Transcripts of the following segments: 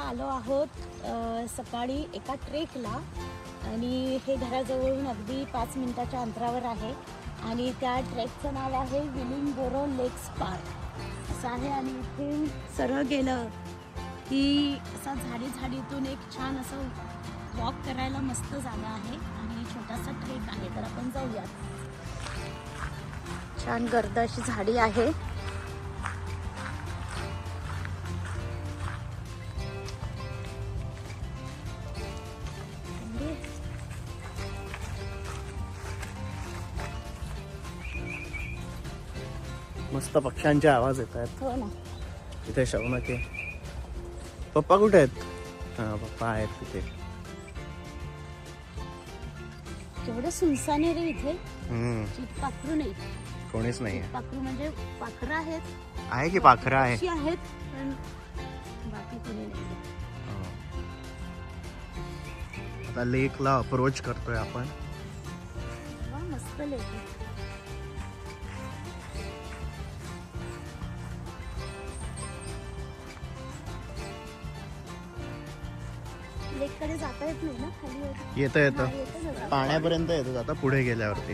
आलो आहोत सकाळी एका ट्रेकला आणि हे घराजवळून अगदी 5 मिनिटाच्या अंतरावर आहे आणि त्या ट्रेकचं नाव आहे विलिंगबोरो लेक्स पार्क असं आहे. आणि इथे सरळ गेलं की असा झाडीतून एक छान असं वॉक करायला मस्त जागा आहे आणि छोटासा ट्रेक आहे. तर आपण जाऊयात. छान गर्द अशी झाडी आहे. मस्त पक्ष्यांचे आवाज येत आहेत. हो ना. इथे शौनक आहे. पप्पा कुठे आहेत? हा, पप्पा आहेत तिथे. केवढं सुनसान आहे रे इथे. पाखरू नाही, कोणीच नाही पाखरू म्हणजे पाखरं आहेत. आहे की पाखरं आहे आहेत पण बाकी कोणी नाही. आता लेकला अप्रोच करतोय आपण. वा, मस्त लेक आहे. लेककडे जाता येत नाही ना, खाली येतं पाण्यापर्यंत येतं आता पुढे गेल्यावरती.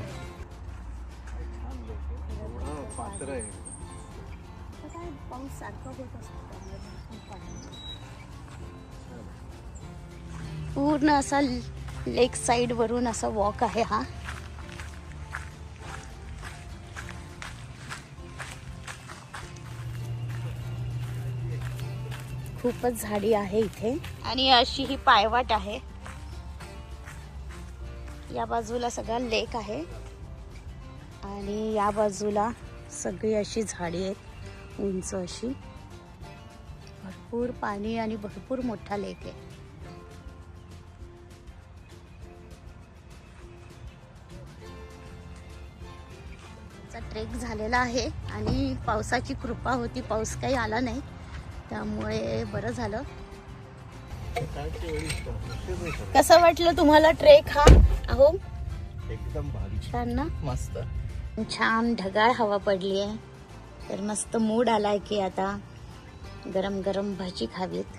पाऊस सारखा होत असतो पूर्ण असा लेक साइड वरून असा वॉक आहे हा. खूपच झाडी आहे इथे आणि अशी ही पायवाट आहे. या बाजूला सगळा लेक आहे आणि या बाजूला सगळी अशी झाडी आहेत उंच अशी. भरपूर पाणी आणि भरपूर मोठा लेक आहे. ट्रेक झालेला आहे आणि पावसाची कृपा होती. पाऊस काही आला नाही त्यामुळे बरं झालं. कसं वाटलं तुम्हाला ट्रेक हा? अहो एकदम भारी, छान ना. मस्त छान ढगाळ हवा पडली आहे तर मस्त मूड आलाय की आता गरम गरम भजी खावीत.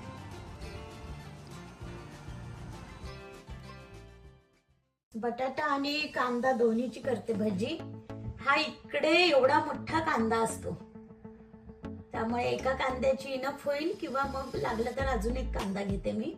बटाटा आणि कांदा दोन्हीची करते भजी. हा इकडे एवढा मोठा कांदा असतो त्यामुळे एका कांद्याची इनफ होईल किंवा मग लागलं तर अजून एक कांदा घेते मी.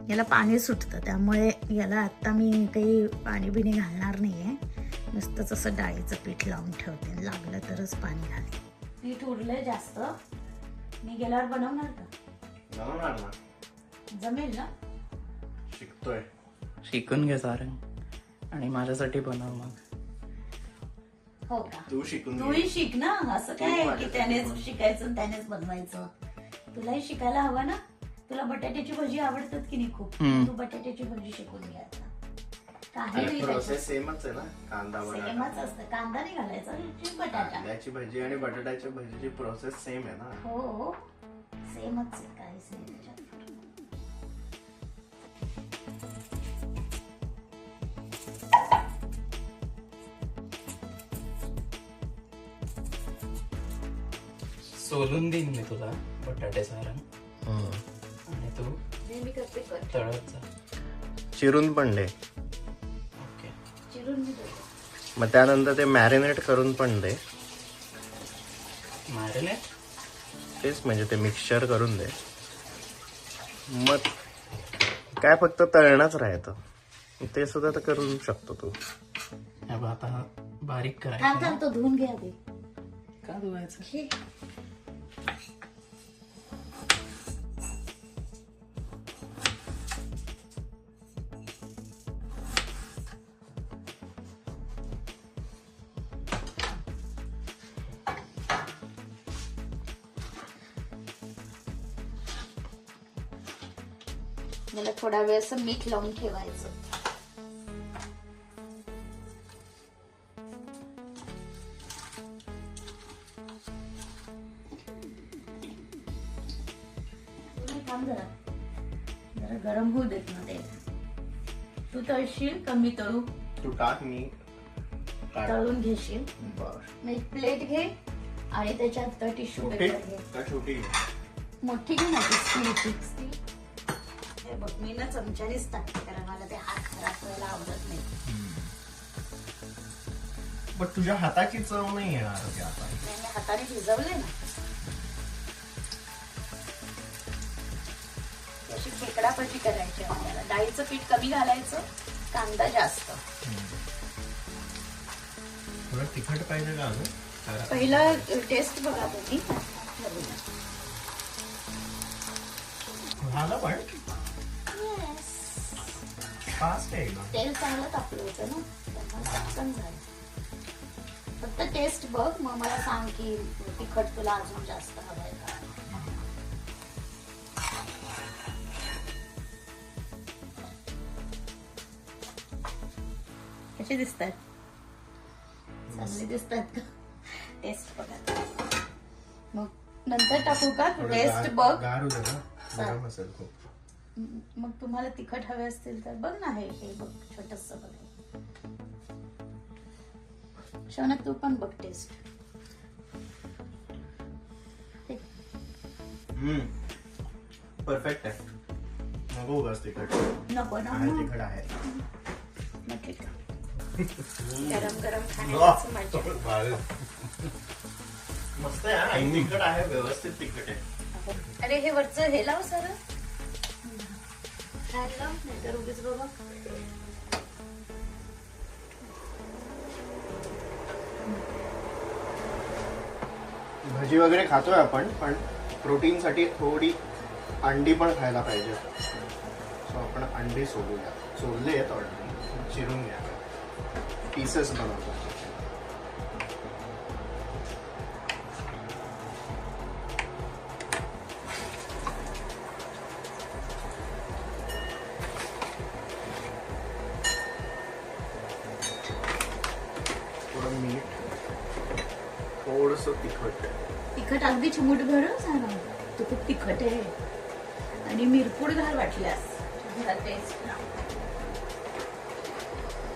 याला पाणी सुटतं त्यामुळे याला आता मी काही पाणी बिणी घालणार नाहीये. नुसतंच असं डाळीचं पीठ लावून ठेवते. लागलं तरच पाणी घालते. पीठ उरलंय जास्त. मी गेल्यावर बनवणार का? जमेल ना? शिकतोय. शिकून घे सारंग आणि माझ्यासाठी बनव मग. हो का? तूही शिक ना. असं काय की त्यानेच शिकायचं त्यानेच बनवायचं. तुलाही शिकायला हवं ना. तुला बटाट्याची भजी आवडतात की नाही खूप. तू बटाट्याची भजी शिकून घ्या. काही प्रोसेस सेमच आहे ना. कांदा सेमच असतं. कांदा नाही घालायचा, बटाटा. कांद्याची भजी आणि बटाट्याच्या भजीची प्रोसेस सेम आहे ना. हो सेमच आहे, काहीच नाही त्याच्यात. सोलून देईन मी तुला बटाटे सारंग आणि तू मी करते तळत जा. चिरून पण दे. ओके, चिरून मी देते. मग त्यानंतर ते मॅरिनेट करून पण दे. मॅरिनेट तेच म्हणजे ते मिक्सचर करून दे. मग काय फक्त तळणच राहतं. ते सुद्धा तर करू शकतो तू. आता बारीक करायचं. तो धुवून घ्या आधी. का धुवायचं? याला थोडा वेळ असं मीठ लावून ठेवायचं. थांब जरा, जरा गरम होऊ देत ना ते. तू तळशील का मी तळू? तू टाक, मी तळून घेशील. बर. मग एक प्लेट घे आणि त्याच्यात टिश्यू पेपर घे. छोटी मोठी घे ना, स्टील. हे बघ, मी ना चमच्यानेच टाकते कारण मला ते हात खराब करायला आवडत नाही. पण तुझ्या हाताची चव नाही येणार ते आता. मी हाताने भिजवले ना. अशी खेकडा भजी करायची आपल्याला. डाळीचं पीठ कमी घालायचं, कांदा जास्त. थोडं तिखट पाहिजे का अजून? पहिला टेस्ट बघा तुम्ही. झालं पण फास्ट आहे ना. तेल चांगलं तापलं होतं ना, त्यामुळे पटकन झालं. फक्त टेस्ट बघ, मग मला सांग की तिखट तुला अजून जास्त हवंय का. कशी दिसतात? चांगले दिसतात का? टेस्ट बघा. मग नंतर टाकू का? टेस्ट बघ. गार होतं ना, गरम असेल खूप. मग तुम्हाला तिखट हवे असतील तर बघ ना, हे बघ छोटस बघ. शौनक तू पण बघ टेस्ट. परफेक्ट आहे. नको उगाच तिखट. नको ना. आहे तिखट आहे. मग ठीक आहे. गरम गरम खाण्याची मजा. मस्त आहे. तिखट आहे, व्यवस्थित तिखट आहे. अरे हे वरचं हे लाव सर, खायला लाव, नाही तर उगीच बाबा. भजी वगैरे खातोय आपण, पण प्रोटीन साठी थोडी अंडी पण खायला पाहिजे. सो आपण अंडी सोलूया. सोलले आहेत ऑलरेडी, चिरून घ्या. पीसेस बनवतो. थोडं मीठ, थोडस तिखट. तिखट अगदी चिमूट भर सांगा. तू खूप तिखट आहे. आणि मिरपूड घाल वाटल्यास. टेस्ट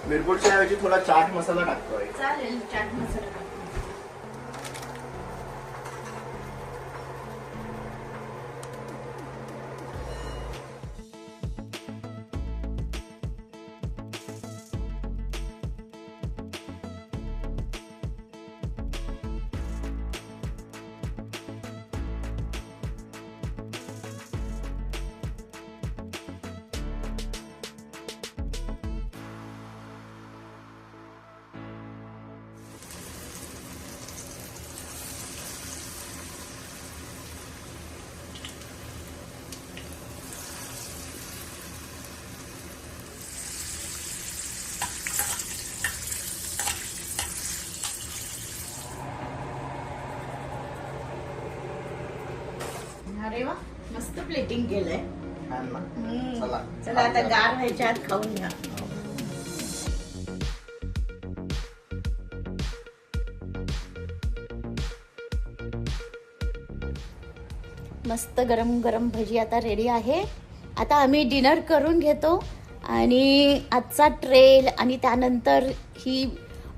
मिरपूडच्या ऐवजी थोडा चाट मसाला टाकतोय. चालेल, चाट मसाला टाकू. अरे वा, मस्त प्लेटिंग केलंय. छान ना? चला चला आता गार व्हायच्या आत खाऊन घ्या. मस्त गरम गरम भजी आता रेडी आहे. आता आम्ही डिनर करून घेतो आणि आजचा ट्रेल आणि त्यानंतर ही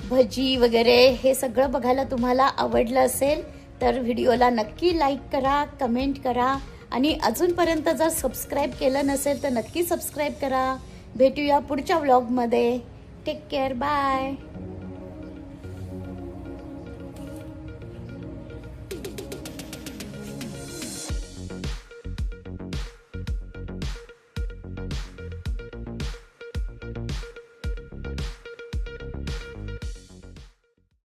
भजी वगैरे हे सगळं बघायला तुम्हाला आवडलं असेल तर व्हिडिओला नक्की लाईक करा, कमेंट करा आणि अजूनपर्यंत जर सबस्क्राईब केलं नसेल तर नक्की सबस्क्राईब करा. भेटूया पुढच्या व्लॉगमध्ये. Take care, bye.